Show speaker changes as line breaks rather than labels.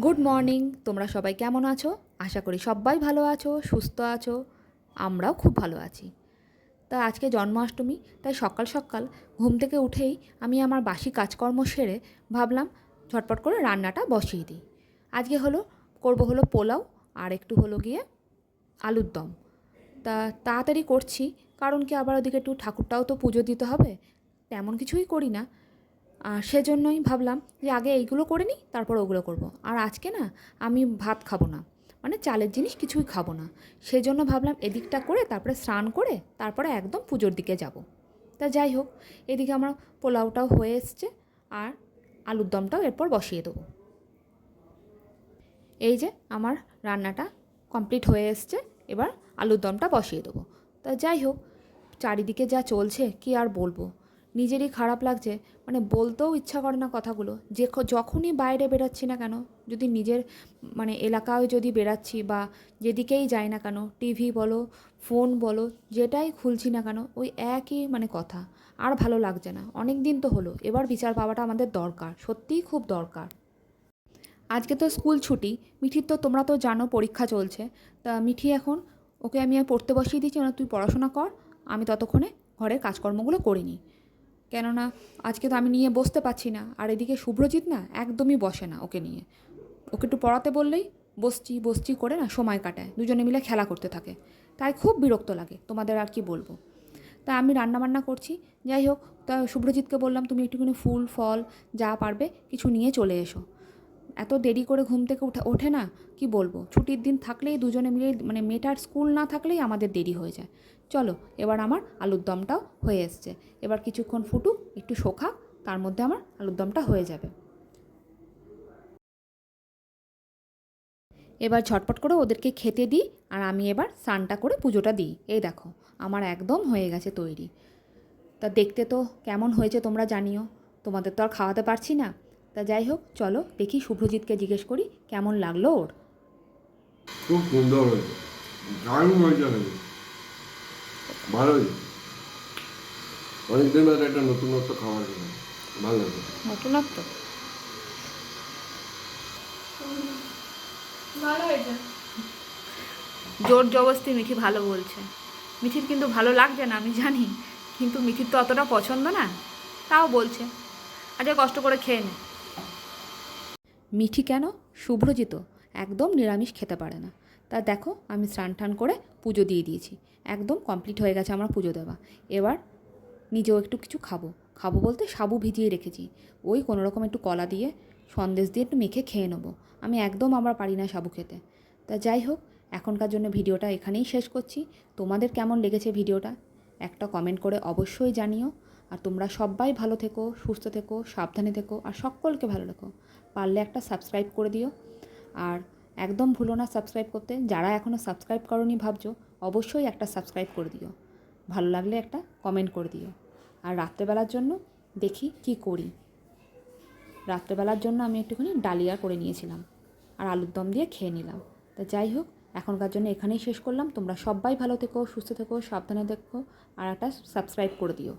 Good morning. তোমরা সবাই কেমন আছো? আশা করি সবাই ভালো আছো, সুস্থ আছো। আমরাও খুব ভালো আছি। তা আজকে জন্মাষ্টমী, তাই সকাল সকাল ঘুম থেকে উঠেই আমি আমার বাসি কাজকর্ম সেরে ভাবলাম ঝটপট করে রান্নাটা বসিয়ে দিই। আজকে করব পোলাও আর একটু গিয়ে আলুর দম। তা তাড়াতাড়ি করছি, কারণ কি আবার ওদিকে একটু ঠাকুরটাও তো পুজো দিতে হবে। তেমন কিছুই করি না, আর সেজন্যই ভাবলাম যে আগে এইগুলো করে নিই, তারপর ওগুলো করব। আর আজকে না, আমি ভাত খাবো না, মানে চালের জিনিস কিছুই খাবো না। সেজন্য ভাবলাম এদিকটা করে তারপরে স্নান করে তারপরে একদম পুজোর দিকে যাব। তা যাই হোক, এদিকে আমার পোলাওটাও হয়ে এসছে, আর আলুর দমটাও এরপর বসিয়ে দেবো। এই যে আমার রান্নাটা কমপ্লিট হয়ে এসছে, এবার আলুর দমটা বসিয়ে দেবো। তা যাই হোক, চারিদিকে যা চলছে কি আর বলবো, নিজেরই খারাপ লাগছে। মানে বলতেও ইচ্ছা করে না কথাগুলো, যে যখনই বাইরে বেরাচ্ছি না কেন, যদি নিজের এলাকায় যদি বেরাচ্ছি বা যেদিকেই যাই না কেন, টিভি বলো, ফোন বলো, যেটাই খুলছি না কেন, ওই একই কথা। আর ভালো লাগছে না, অনেক দিন তো হলো। এবার বিচার পাওয়াটা আমাদের দরকার, সত্যিই খুব দরকার। আজকে তো স্কুল ছুটি। মিঠির তো, তোমরা তো জানো, পরীক্ষা চলছে। তা মিঠি এখন, ওকে আমি আর পড়তে বসিয়ে দিচ্ছি না, তুই পড়াশোনা কর, আমি ততক্ষণে ঘরের কাজকর্মগুলো করে নিই। কেননা আজকে তো আমি নিয়ে বসতে পারছি না, আর এদিকে শুভ্রজিৎ না একদমই বসে না ওকে নিয়ে। ওকে একটু পড়াতে বললেই বসছি বসছি করে না সময় কাটায়, দুজনে মিলে খেলা করতে থাকে। তাই খুব বিরক্ত লাগে, তোমাদের আর কি বলবো। তা আমি রান্নাবান্না করছি। যাই হোক, তা শুভ্রজিৎকে বললাম তুমি একটুখানি ফুল ফল যা পারবে কিছু নিয়ে চলে এসো। এত দেরি করে ঘুম থেকে ওঠে না, কি বলবো। ছুটির দিন থাকলেই দুজনে মিলে, মেয়েটার স্কুল না থাকলেই আমাদের দেরি হয়ে যায়। চলো, এবার আমার আলুর দমটাও হয়ে এসছে। এবার কিছুক্ষণ ফুটুক, একটু শোকাক, তার মধ্যে আমার আলুর দমটা হয়ে যাবে। এবার ঝটপট করে ওদেরকে খেতে দিই, আর আমি এবার স্নানটা করে পুজোটা দিই। এই দেখো, আমার একদম হয়ে গেছে তৈরি। তা দেখতে তো কেমন হয়েছে তোমরা জানিও, তোমাদের তো আর খাওয়াতে পারছি না। তা যাই হোক, চলো দেখি, শুভ্রজিৎকে জিজ্ঞেস করি কেমন লাগলো ওর।
খুব সুন্দর হয়েছে, দারুণ হয়েছে, ভালোই। অনেকদিন বাদে একটা নতুনত্ব খাবার খেলাম, ভালো লাগে।
নতুনত্ব ভালো হয়েছে। জোর জবরদস্তি মিঠি ভালো বলছে। মিঠির কিন্তু ভালো লাগছে না আমি জানি, কিন্তু মিঠির তো অতটা পছন্দ না, তাও বলছে। আচ্ছা, কষ্ট করে খেয়ে নে। মিঠি কেন, শুভ্রজিৎ একদম নিরামিষ খেতে পারে না। তা দেখো, আমি স্নান টান করে পুজো দিয়ে দিয়েছি, একদম কমপ্লিট হয়ে গেছে আমার পুজো দেওয়া। এবার নিজেও একটু কিছু খাবো। খাবো বলতে সাবু ভিজিয়ে রেখেছি, ওই কোনো রকম একটু কলা দিয়ে সন্দেশ দিয়ে একটু মেখে খেয়ে নেবো। আমি একদম আমার পারি না সাবু খেতে। তা যাই হোক, এখনকার জন্য ভিডিওটা এখানেই শেষ করছি। তোমাদের কেমন লেগেছে ভিডিওটা একটা কমেন্ট করে অবশ্যই জানিও। আর তোমরা সবাই ভালো থেকো, সুস্থ থেকো, সাবধানে থেকো, আর সকলকে ভালো রেখো। পারলে একটা সাবস্ক্রাইব করে দিও। আর একদম ভুলো না সাবস্ক্রাইব করতে, যারা এখনও সাবস্ক্রাইব করোনি ভাবছো, অবশ্যই একটা সাবস্ক্রাইব করে দিও। ভালো লাগলে একটা কমেন্ট করে দিও। আর রাত্রেবেলার জন্য দেখি কি করি। রাত্রেবেলার জন্য আমি একটুখানি ডালিয়া করে নিয়েছিলাম, আর আলুর দম দিয়ে খেয়ে নিলাম। তা যাই হোক, এখনকার জন্য এখানেই শেষ করলাম। তোমরা সবাই ভালো থেকো, সুস্থ থেকো, সাবধানে থেকো, আর একটা সাবস্ক্রাইব করে দিও।